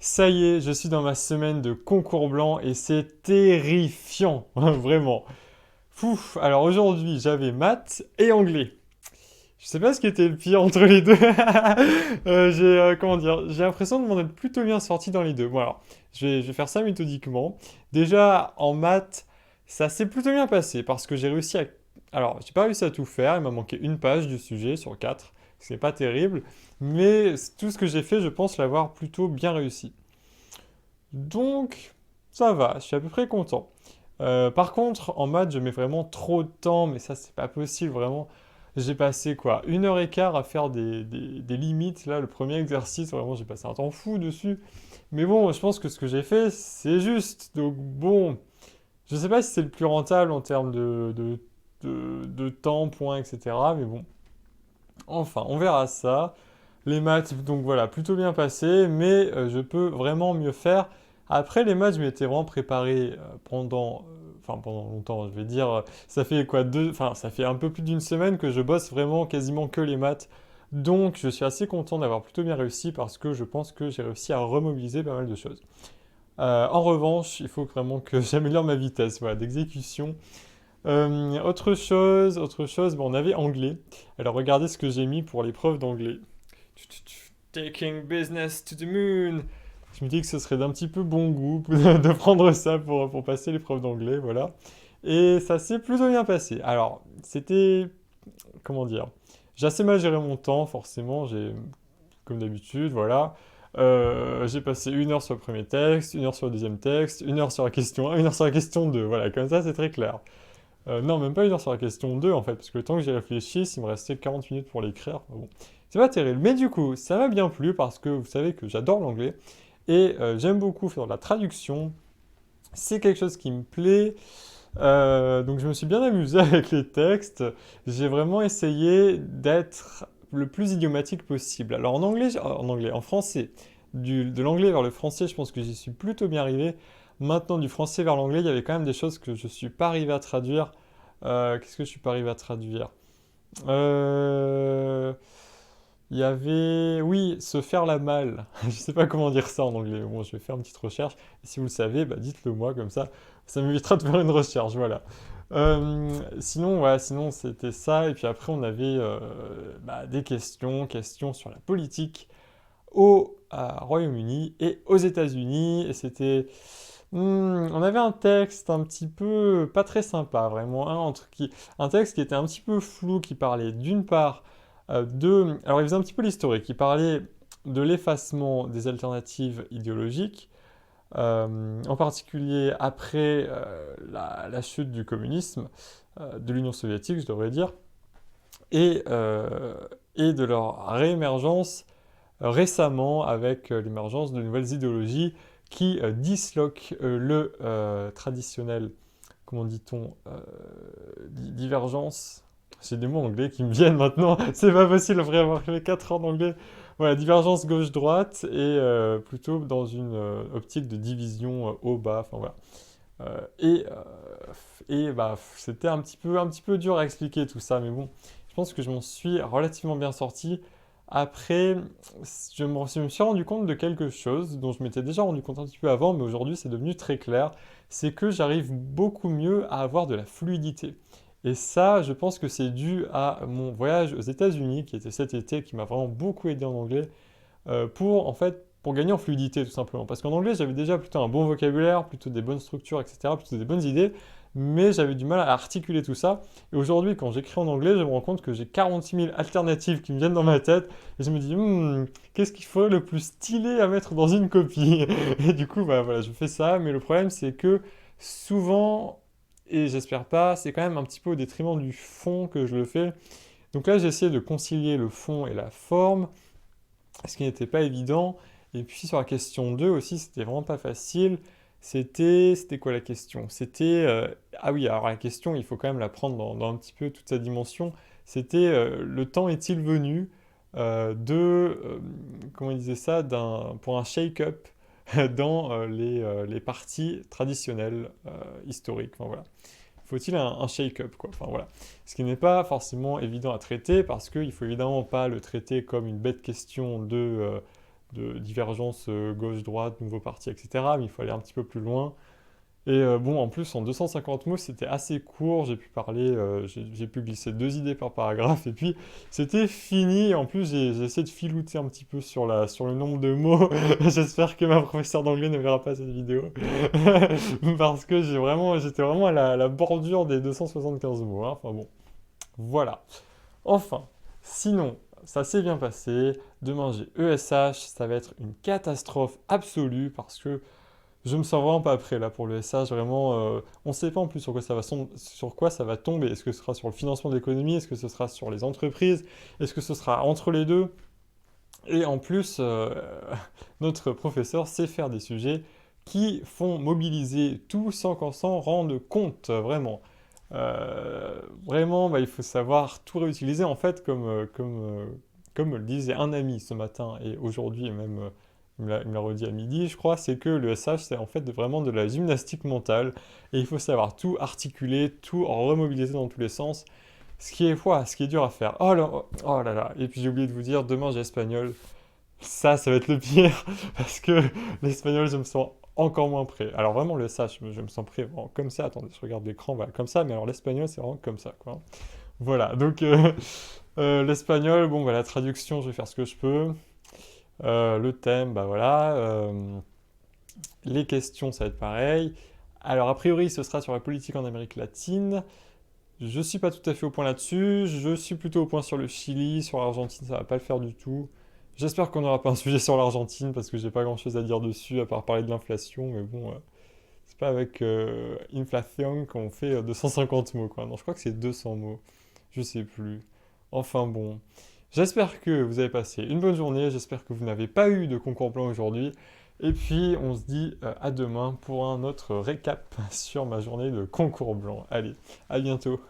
Ça y est, je suis dans ma semaine de concours blanc et c'est terrifiant, vraiment. Fouf, alors aujourd'hui j'avais maths et anglais. Je sais pas ce qui était le pire entre les deux. Comment dire, j'ai l'impression de m'en être plutôt bien sorti dans les deux. Bon alors, je vais faire ça méthodiquement. Déjà, en maths, ça s'est plutôt bien passé parce que j'ai réussi à... Alors, j'ai pas réussi à tout faire, il m'a manqué une page du sujet sur quatre, ce qui n'est pas terrible. Mais tout ce que j'ai fait, je pense l'avoir plutôt bien réussi. Donc, ça va, je suis à peu près content. Par contre, en maths, je mets vraiment trop de temps, mais ça, c'est pas possible, vraiment. J'ai passé quoi, 1 heure et quart à faire des limites. Là, le premier exercice, vraiment, j'ai passé un temps fou dessus. Mais bon, je pense que ce que j'ai fait, c'est juste. Donc, bon, je sais pas si c'est le plus rentable en termes de temps, points, etc. Mais bon, enfin, on verra ça. Les maths, donc voilà, plutôt bien passé, mais je peux vraiment mieux faire. Après, les maths, je m'étais vraiment préparé pendant longtemps, je vais dire, ça fait quoi, enfin, ça fait un peu plus d'une semaine que je bosse vraiment quasiment que les maths. Donc, je suis assez content d'avoir plutôt bien réussi parce que je pense que j'ai réussi à remobiliser pas mal de choses. En revanche, il faut vraiment que j'améliore ma vitesse, voilà, d'exécution. Autre chose, bon, on avait anglais. Alors, regardez ce que j'ai mis pour l'épreuve d'anglais. Taking business to the moon. Je me dis que ce serait d'un petit peu bon goût de prendre ça pour passer l'épreuve d'anglais, voilà. Et ça s'est plutôt bien passé. Alors, c'était, comment dire, j'ai assez mal géré mon temps, forcément, comme d'habitude, voilà. J'ai passé 1 heure sur le premier texte, 1 heure sur le deuxième texte, 1 heure sur la question 1, 1 heure sur la question 2, voilà, comme ça c'est très clair. Non, même pas 1 heure sur la question 2 en fait, parce que le temps que j'y réfléchisse, il me restait 40 minutes pour l'écrire. Bon, c'est pas terrible. Mais du coup, ça m'a bien plu parce que vous savez que j'adore l'anglais et j'aime beaucoup faire de la traduction. C'est quelque chose qui me plaît. Donc je me suis bien amusé avec les textes. J'ai vraiment essayé d'être le plus idiomatique possible. Alors en français, de l'anglais vers le français, je pense que j'y suis plutôt bien arrivé. Maintenant, du français vers l'anglais, il y avait quand même des choses que je suis pas arrivé à traduire. Qu'est-ce que je suis pas arrivé à traduire? Euh, Il y avait, oui, se faire la malle. Je sais pas comment dire ça en anglais. Bon, je vais faire une petite recherche. Et si vous le savez, bah, dites-le moi comme ça m'évitera de faire une recherche. Voilà. Sinon, ouais, sinon c'était ça. Et puis après, on avait des questions sur la politique au Royaume-Uni et aux États-Unis. Et c'était, on avait un texte un petit peu pas très sympa, vraiment, un texte qui était un petit peu flou, qui parlait d'une part alors il faisait un petit peu l'historique, il parlait de l'effacement des alternatives idéologiques, en particulier après la chute du communisme, de l'Union soviétique, je devrais dire, et, euh, et de leur réémergence récemment avec l'émergence de nouvelles idéologies qui disloquent le traditionnel, comment dit-on, divergence. J'ai des mots anglais qui me viennent maintenant, c'est pas possible après avoir fait 4 ans d'anglais. Voilà, divergence gauche-droite et plutôt dans une optique de division haut-bas, enfin voilà. C'était un petit peu dur à expliquer tout ça, mais bon, je pense que je m'en suis relativement bien sorti. Après, je me suis rendu compte de quelque chose dont je m'étais déjà rendu compte un petit peu avant, mais aujourd'hui c'est devenu très clair, c'est que j'arrive beaucoup mieux à avoir de la fluidité. Et ça, je pense que c'est dû à mon voyage aux États-Unis, qui était cet été, qui m'a vraiment beaucoup aidé en anglais, pour gagner en fluidité tout simplement. Parce qu'en anglais, j'avais déjà plutôt un bon vocabulaire, plutôt des bonnes structures, etc., plutôt des bonnes idées, mais j'avais du mal à articuler tout ça. Et aujourd'hui, quand j'écris en anglais, je me rends compte que j'ai 46 000 alternatives qui me viennent dans ma tête, et je me dis, qu'est-ce qu'il faut le plus stylé à mettre dans une copie? Et du coup, bah, voilà, je fais ça, mais le problème, c'est que souvent, et j'espère pas, c'est quand même un petit peu au détriment du fond que je le fais. Donc là, j'ai essayé de concilier le fond et la forme, ce qui n'était pas évident. Et puis sur la question 2 aussi, c'était vraiment pas facile. C'était quoi la question? Ah oui, alors la question, il faut quand même la prendre dans un petit peu toute sa dimension. C'était le temps est-il venu comment il disait ça, pour un shake-up dans les partis traditionnels historiques. Enfin, voilà. Faut-il un shake-up, quoi? Enfin voilà. Ce qui n'est pas forcément évident à traiter parce qu'il faut évidemment pas le traiter comme une bête question de divergence gauche-droite, nouveau parti, etc. Mais il faut aller un petit peu plus loin. Et bon, en plus, en 250 mots, c'était assez court. J'ai pu parler, j'ai pu glisser 2 idées par paragraphe. Et puis, c'était fini. En plus, j'ai essayé de filouter un petit peu sur le nombre de mots. J'espère que ma professeure d'anglais ne verra pas cette vidéo. Parce que j'étais vraiment à la bordure des 275 mots, hein. Enfin bon, voilà. Enfin, sinon, ça s'est bien passé. Demain, j'ai ESH. Ça va être une catastrophe absolue parce que je me sens vraiment pas prêt là pour le SH, vraiment. On ne sait pas en plus sur quoi ça va tomber. Est-ce que ce sera sur le financement de l'économie? Est-ce que ce sera sur les entreprises? Est-ce que ce sera entre les deux? Et en plus, notre professeur sait faire des sujets qui font mobiliser tout sans qu'on s'en rende compte, vraiment. Vraiment, bah, il faut savoir tout réutiliser en fait comme me le disait un ami ce matin et aujourd'hui et même il me l'a redit à midi, je crois, c'est que le SH, c'est en fait vraiment de la gymnastique mentale et il faut savoir tout articuler, tout remobiliser dans tous les sens, ce qui est dur à faire. Oh là là, et puis j'ai oublié de vous dire, demain j'ai espagnol. Ça va être le pire parce que l'espagnol, je me sens encore moins prêt. Alors vraiment le SH, je me sens prêt vraiment comme ça. Attendez, je regarde l'écran, voilà, comme ça, mais alors l'espagnol, c'est vraiment comme ça, quoi. Voilà, donc l'espagnol, bon, bah, la traduction, je vais faire ce que je peux. Le thème, bah voilà. Les questions, ça va être pareil. Alors, a priori, ce sera sur la politique en Amérique latine. Je suis pas tout à fait au point là-dessus. Je suis plutôt au point sur le Chili, sur l'Argentine, ça va pas le faire du tout. J'espère qu'on n'aura pas un sujet sur l'Argentine parce que j'ai pas grand-chose à dire dessus à part parler de l'inflation. Mais bon, c'est pas avec inflation qu'on fait 250 mots, quoi. Non, je crois que c'est 200 mots. Je sais plus. Enfin bon. J'espère que vous avez passé une bonne journée. J'espère que vous n'avez pas eu de concours blanc aujourd'hui. Et puis, on se dit à demain pour un autre récap sur ma journée de concours blanc. Allez, à bientôt.